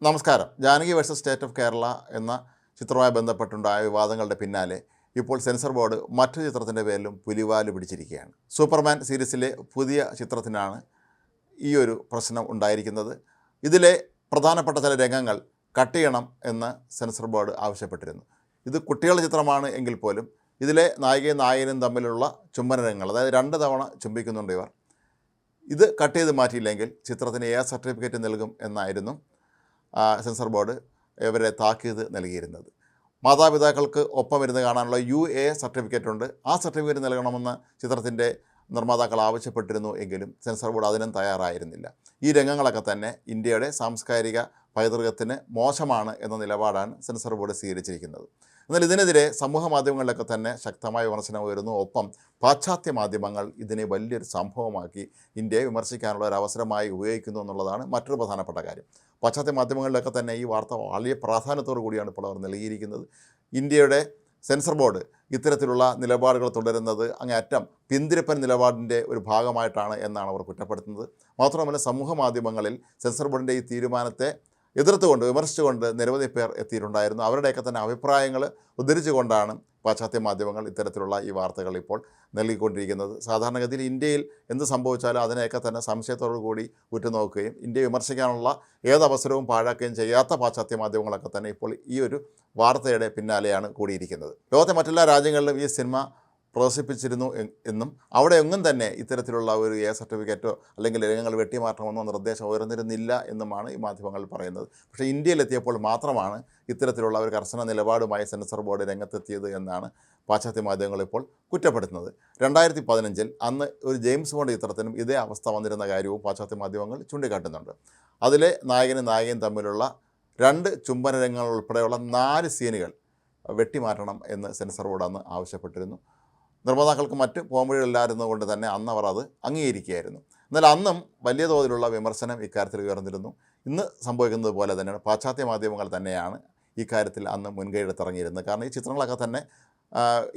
നമസ്കാരം. Janaki versus state of Kerala എന്ന ചിത്രവുമായി ബന്ധപ്പെട്ടുണ്ടായ വിവാദങ്ങളുടെ പിന്നാലെ ഇപ്പോൾ സെൻസർ ബോർഡ് മറ്റൊരു ചിത്രത്തിൻ്റെ പേരിലും പുലിവാല് പിടിച്ചിരിക്കുകയാണ്. സൂപ്പർമാൻ സീരീസിലെ പുതിയ ചിത്രത്തിനാണ് ഈ ഒരു പ്രശ്നം ഉണ്ടായിരിക്കുന്നത്. ഇതിലെ പ്രധാനപ്പെട്ട ചില രംഗങ്ങൾ കട്ട് ചെയ്യണം എന്ന് സെൻസർ ബോർഡ് ആവശ്യപ്പെട്ടിരുന്നു. ഇത് കുട്ടികളുടെ ചിത്രമാണ് എങ്കിൽ പോലും ഇതിലെ നായികയും നായകനും തമ്മിലുള്ള ചുംബന രംഗങ്ങൾ, അതായത് 2 തവണ ചുംബിക്കുന്നുണ്ട് ഇവർ. ഇത് കട്ട് ചെയ്ത് മാറ്റിയില്ലെങ്കിൽ ചിത്രത്തിന് എ സർട്ടിഫിക്കറ്റ് നൽകും എന്നായിരുന്നു സെൻസർ ബോർഡ് ഇവരെ താക്കീത് നൽകിയിരുന്നത്. മാതാപിതാക്കൾക്ക് ഒപ്പം ഇരുന്ന് കാണാനുള്ള UA സർട്ടിഫിക്കറ്റ് ഉണ്ട്. ആ സർട്ടിഫിക്കറ്റ് നൽകണമെന്ന് ചിത്രത്തിൻ്റെ നിർമ്മാതാക്കൾ ആവശ്യപ്പെട്ടിരുന്നു എങ്കിലും സെൻസർ ബോർഡ് അതിനും തയ്യാറായിരുന്നില്ല. ഈ രംഗങ്ങളൊക്കെ തന്നെ ഇന്ത്യയുടെ സാംസ്കാരിക പൈതൃകത്തിന് മോശമാണ് എന്ന നിലപാടാണ് സെൻസർ ബോർഡ് സ്വീകരിച്ചിരിക്കുന്നത്. എന്നാൽ ഇതിനെതിരെ സമൂഹ മാധ്യമങ്ങളിലൊക്കെ തന്നെ ശക്തമായ വിമർശനം ഉയരുന്നു. ഒപ്പം പാശ്ചാത്യ മാധ്യമങ്ങൾ ഇതിനെ വലിയൊരു സംഭവമാക്കി ഇന്ത്യയെ വിമർശിക്കാനുള്ള ഒരു അവസരമായി ഉപയോഗിക്കുന്നു എന്നുള്ളതാണ് മറ്റൊരു പ്രധാനപ്പെട്ട കാര്യം. പാശ്ചാത്യ മാധ്യമങ്ങളിലൊക്കെ തന്നെ ഈ വാർത്ത വലിയ പ്രാധാന്യത്തോടു കൂടിയാണ് ഇപ്പോൾ അവർ നൽകിയിരിക്കുന്നത്. ഇന്ത്യയുടെ സെൻസർ ബോർഡ് ഇത്തരത്തിലുള്ള നിലപാടുകൾ തുടരുന്നത് അങ്ങേയറ്റം പിന്തിരിപ്പൻ നിലപാടിൻ്റെ ഒരു ഭാഗമായിട്ടാണ് എന്നാണ് അവർ കുറ്റപ്പെടുത്തുന്നത്. മാത്രമല്ല, സമൂഹ മാധ്യമങ്ങളിൽ സെൻസർ ബോർഡിൻ്റെ ഈ തീരുമാനത്തെ എതിർത്തുകൊണ്ട് വിമർശിച്ചുകൊണ്ട് നിരവധി പേർ എത്തിയിട്ടുണ്ടായിരുന്നു. അവരുടെയൊക്കെ തന്നെ അഭിപ്രായങ്ങൾ ഉദ്ധരിച്ചുകൊണ്ടാണ് പാശ്ചാത്യ മാധ്യമങ്ങൾ ഇത്തരത്തിലുള്ള ഈ വാർത്തകൾ ഇപ്പോൾ നൽകിക്കൊണ്ടിരിക്കുന്നത്. സാധാരണഗതിയിൽ ഇന്ത്യയിൽ എന്ത് സംഭവിച്ചാലും അതിനെയൊക്കെ തന്നെ സംശയത്തോടു കൂടി ഉറ്റുനോക്കുകയും ഇന്ത്യയെ വിമർശിക്കാനുള്ള ഏതവസരവും പാഴാക്കുകയും ചെയ്യാത്ത പാശ്ചാത്യ മാധ്യമങ്ങളൊക്കെ തന്നെ ഇപ്പോൾ ഈ ഒരു വാർത്തയുടെ പിന്നാലെയാണ് കൂടിയിരിക്കുന്നത്. ലോകത്തെ മറ്റെല്ലാ രാജ്യങ്ങളിലും ഈ സിനിമ പ്രദർശിപ്പിച്ചിരുന്നു എന്നും അവിടെ എങ്ങും തന്നെ ഇത്തരത്തിലുള്ള ഒരു എ സർട്ടിഫിക്കറ്റോ അല്ലെങ്കിൽ രംഗങ്ങൾ വെട്ടിമാറ്റണമെന്നോ നിർദ്ദേശം ഉയർന്നിരുന്നില്ല എന്നുമാണ് ഈ മാധ്യമങ്ങൾ പറയുന്നത്. പക്ഷേ ഇന്ത്യയിലെത്തിയപ്പോൾ മാത്രമാണ് ഇത്തരത്തിലുള്ള ഒരു കർശന നിലപാടുമായി സെൻസർ ബോർഡ് രംഗത്തെത്തിയത് എന്നാണ് പാശ്ചാത്യ മാധ്യമങ്ങൾ ഇപ്പോൾ കുറ്റപ്പെടുത്തുന്നത്. 2015 അന്ന് ഒരു ജെയിംസ് ബോണ്ട് ചിത്രത്തിനും ഇതേ അവസ്ഥ വന്നിരുന്ന കാര്യവും പാശ്ചാത്യ മാധ്യമങ്ങൾ ചൂണ്ടിക്കാട്ടുന്നുണ്ട്. അതിലെ നായകനും നായികയും തമ്മിലുള്ള 2 ചുംബന രംഗങ്ങൾ ഉൾപ്പെടെയുള്ള 4 സീനുകൾ വെട്ടിമാറ്റണം എന്ന് സെൻസർ ബോർഡ് അന്ന് ആവശ്യപ്പെട്ടിരുന്നു. നിർമ്മാതാക്കൾക്ക് മറ്റ് പോംവഴികളില്ലായിരുന്നത് കൊണ്ട് തന്നെ അന്ന് അവർ അത് അംഗീകരിക്കുകയായിരുന്നു. എന്നാൽ അന്നും വലിയ തോതിലുള്ള വിമർശനം ഇക്കാര്യത്തിൽ ഉയർന്നിരുന്നു. ഇന്ന് സംഭവിക്കുന്നത് പോലെ തന്നെയാണ് പാശ്ചാത്യ മാധ്യമങ്ങൾ തന്നെയാണ് ഇക്കാര്യത്തിൽ അന്ന് മുൻകൈയെടുത്തിറങ്ങിയിരുന്നത്. കാരണം ഈ ചിത്രങ്ങളൊക്കെ തന്നെ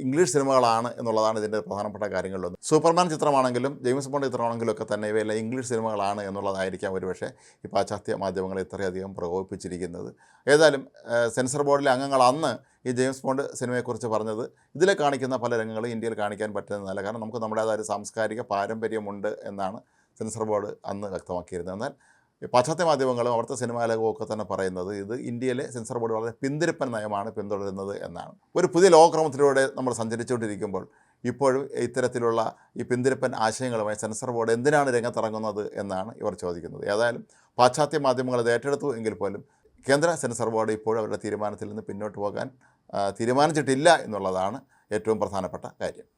ഇംഗ്ലീഷ് സിനിമകളാണ് എന്നുള്ളതാണ് ഇതിൻ്റെ പ്രധാനപ്പെട്ട കാര്യങ്ങളിലൊന്ന്. സൂപ്പർമാൻ ചിത്രമാണെങ്കിലും ജെയിംസ് ബോണ്ട് ചിത്രമാണെങ്കിലും ഒക്കെ തന്നെ ഇവയെല്ലാം ഇംഗ്ലീഷ് സിനിമകളാണ് എന്നുള്ളതായിരിക്കാം ഒരുപക്ഷെ ഈ പാശ്ചാത്യ മാധ്യമങ്ങളെ ഇത്രയധികം പ്രകോപിപ്പിച്ചിരിക്കുന്നത്. ഏതായാലും സെൻസർ ബോർഡിലെ അംഗങ്ങൾ അന്ന് ഈ ജെയിംസ് ബോണ്ട് സിനിമയെക്കുറിച്ച് പറഞ്ഞത് ഇതിലെ കാണിക്കുന്ന പല രംഗങ്ങളും ഇന്ത്യയിൽ കാണിക്കാൻ പറ്റുന്നതല്ല, കാരണം നമുക്ക് നമ്മുടേതായ ഒരു സാംസ്കാരിക പാരമ്പര്യമുണ്ട് എന്നാണ് സെൻസർ ബോർഡ് അന്ന് വ്യക്തമാക്കിയിരുന്നത്. എന്നാൽ പാശ്ചാത്യ മാധ്യമങ്ങളും അവിടുത്തെ സിനിമാലോകവും ഒക്കെ തന്നെ പറയുന്നത് ഇത് ഇന്ത്യയിലെ സെൻസർ ബോർഡ് വളരെ പിന്തിരിപ്പൻ നയമാണ് പിന്തുടരുന്നത് എന്നാണ്. ഒരു പുതിയ ലോകക്രമത്തിലൂടെ നമ്മൾ സഞ്ചരിച്ചുകൊണ്ടിരിക്കുമ്പോൾ ഇപ്പോഴും ഇത്തരത്തിലുള്ള ഈ പിന്തിരിപ്പൻ ആശയങ്ങളുമായി സെൻസർ ബോർഡ് എന്തിനാണ് രംഗത്തിറങ്ങുന്നത് എന്നാണ് ഇവർ ചോദിക്കുന്നത്. ഏതായാലും പാശ്ചാത്യ മാധ്യമങ്ങൾ അത് ഏറ്റെടുത്തു എങ്കിൽ പോലും കേന്ദ്ര സെൻസർ ബോർഡ് ഇപ്പോഴും അവരുടെ തീരുമാനത്തിൽ നിന്ന് പിന്നോട്ട് പോകാൻ തീരുമാനിച്ചിട്ടില്ല എന്നുള്ളതാണ് ഏറ്റവും പ്രധാനപ്പെട്ട കാര്യം.